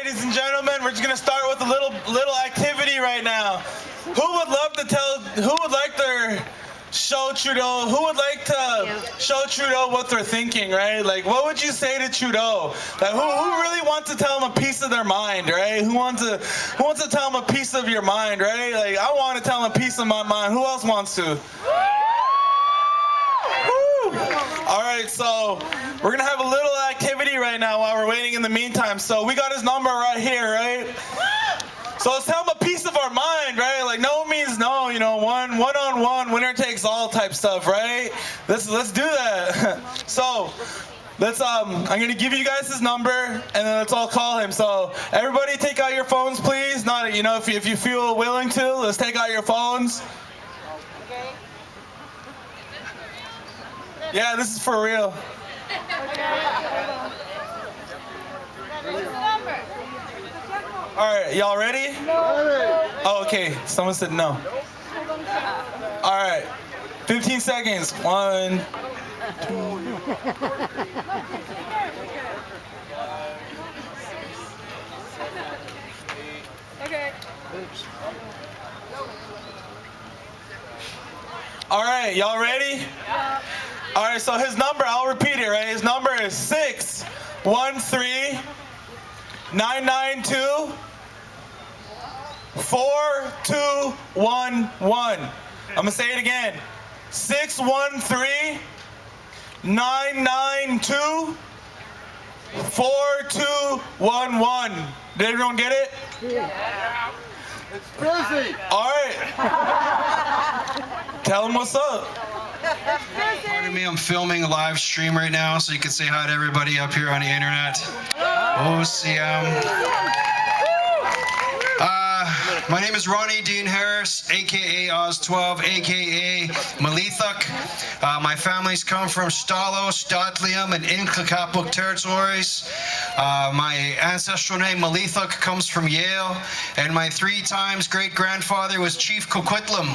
ladies and gentlemen, we're just gonna start with a little activity right now. Who would like to show Trudeau what they're thinking, right? Like, what would you say to Trudeau? Like, who really wants to tell him a piece of their mind, right? Who wants to tell him a piece of your mind, right? Like, I want to tell him a piece of my mind. Who else wants to? All right, so we're gonna have a little activity right now while we're waiting in the meantime. So we got his number right here, right? So let's tell him a piece of our mind, right? Like, no means no, you know, one-on-one, winner takes all type stuff, right? Let's do that. So I'm gonna give you guys his number, and then let's all call him. So everybody, take out your phones, please. Not, you know, if you feel willing to, let's take out your phones. Yeah, this is for real. All right, y'all ready? Oh, okay. Someone said no. All right, 15 seconds. 1, 2. Okay. All right, y'all ready? Yeah. All right, so his number, I'll repeat it, right? His number is 613-992-4211. I'm gonna say it again. 613-992-4211. Did everyone get it? Yeah. It's busy. All right. Tell him what's up. Pardon me, I'm filming a live stream right now, so you can say hi to everybody up here on the internet. OCM. My name is Ronnie Dean Harris, aka Oz12, aka Malithuk. My family's come from Stalo, Stadlium, and Inklakapuk territories. My ancestral name, Malithuk, comes from Yale, and my 3 times great-grandfather was Chief Coquitlam,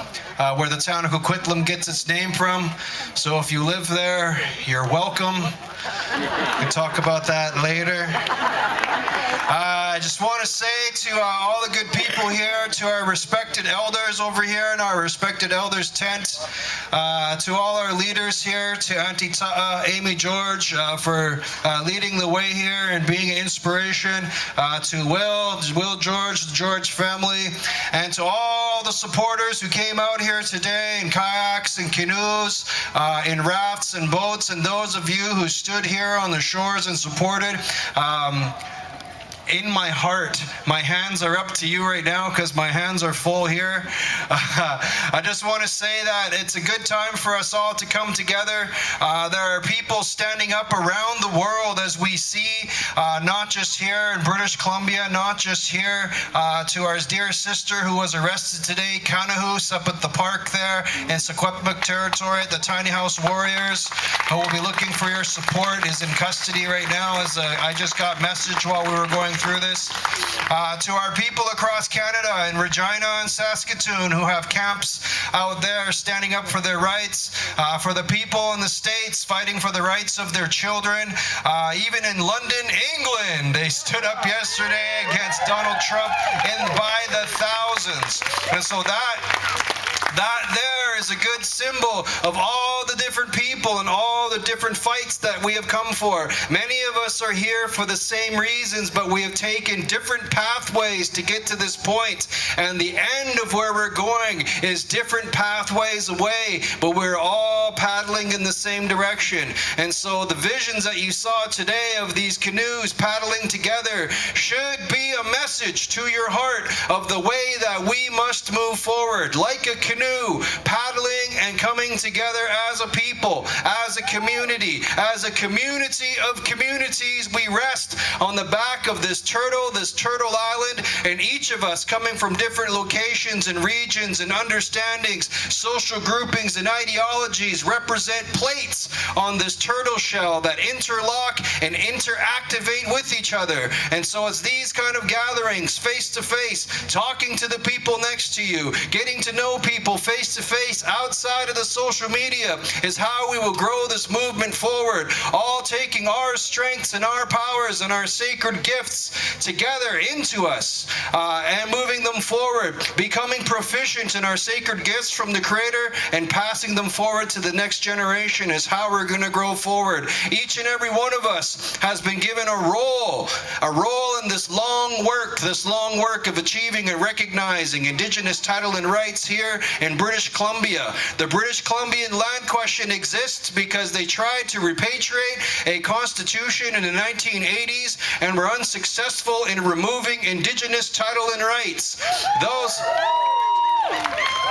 where the town of Coquitlam gets its name from. So if you live there, you're welcome. We can talk about that later. I just want to say to all the good people here, to our respected elders over here in our respected elders tent, to all our leaders here, to Auntie Amy George for leading the way here and being an inspiration, to Will George, the George family, and to all the supporters who came out here today in kayaks and canoes, in rafts and boats, and those of you who stood here on the shores and supported. In my heart, my hands are up to you right now because my hands are full here. I just want to say that it's a good time for us all to come together. There are people standing up around the world as we see, not just here in British Columbia, not just here, to our dear sister who was arrested today, Kanahus, up at the park there in Secwepemc territory, the Tiny House Warriors, who will be looking for your support, is in custody right now, as I just got message while we were going through this. To our people across Canada in Regina and Saskatoon who have camps out there standing up for their rights, for the people in the States fighting for the rights of their children, even in London, England, they stood up yesterday against Donald Trump by the thousands. And so that there is a good symbol of all the different people and all the different fights that we have come for. Many of us are here for the same reasons, but we have taken different pathways to get to this point. And the end of where we're going is different pathways away, but we're all paddling in the same direction. And so the visions that you saw today of these canoes paddling together should be a message to your heart of the way that we must move forward, like a canoe, paddling and coming together as a people, as a community of communities. We rest on the back of this turtle island, and each of us coming from different locations and regions and understandings, social groupings and ideologies represent plates on this turtle shell that interlock and interactivate with each other. And so it's these kind of gatherings, face to face, talking to the people next to you, getting to know people face to face outside side of the social media is how we will grow this movement forward, all taking our strengths and our powers and our sacred gifts together into us and moving them forward, becoming proficient in our sacred gifts from the Creator and passing them forward to the next generation is how we're going to grow forward. Each and every one of us has been given a role in this long work of achieving and recognizing Indigenous title and rights here in British Columbia. The British Columbian land question exists because they tried to repatriate a constitution in the 1980s and were unsuccessful in removing Indigenous title and rights.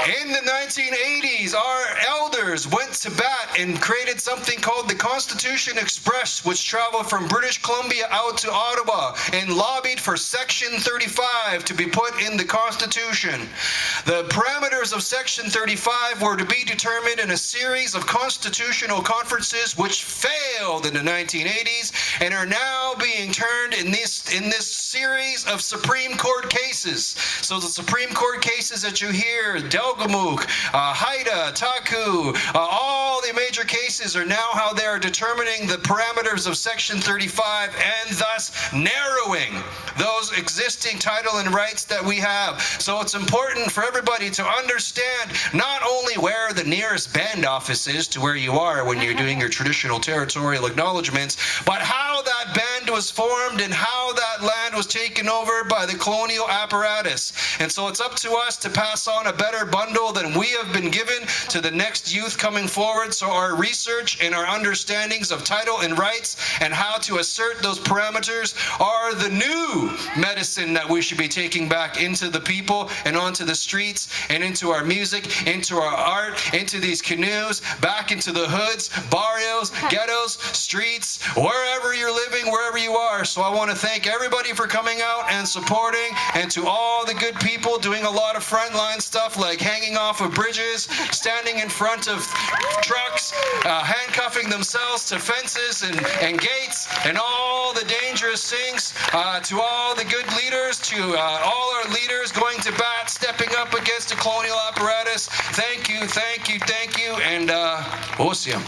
In the 1980s, our elders went to bat and created something called the Constitution Express, which traveled from British Columbia out to Ottawa and lobbied for Section 35 to be put in the Constitution. The parameters of Section 35 were to be determined in a series of constitutional conferences which failed in the 1980s and are now being turned in this series of Supreme Court cases. So the Supreme Court cases that you hear, Delgamuuk, Haida, Taku, all the major cases are now how they are determining the parameters of Section 35 and thus narrowing those existing title and rights that we have. So it's important for everybody to understand not only where the nearest band office is to where you are when you're doing your traditional territorial acknowledgements, but how that band was formed and how that land was taken over by the colonial apparatus. And so it's up to us to pass on a better bundle than we have been given to the next youth coming forward. So our research and our understandings of title and rights and how to assert those parameters are the new medicine that we should be taking back into the people and onto the streets and into our music, into our art, into these canoes, back into the hoods, barrios, ghettos, streets, wherever you're living, wherever you are. So I want to thank everybody for coming out and supporting, and to all the good people doing a lot of frontline stuff like hanging off of bridges, standing in front of trucks, handcuffing themselves to fences and gates, and all the dangerous things. To all the good leaders, to all our leaders going to bat, stepping up against the colonial apparatus. Thank you, thank you, thank you, and we'll see you.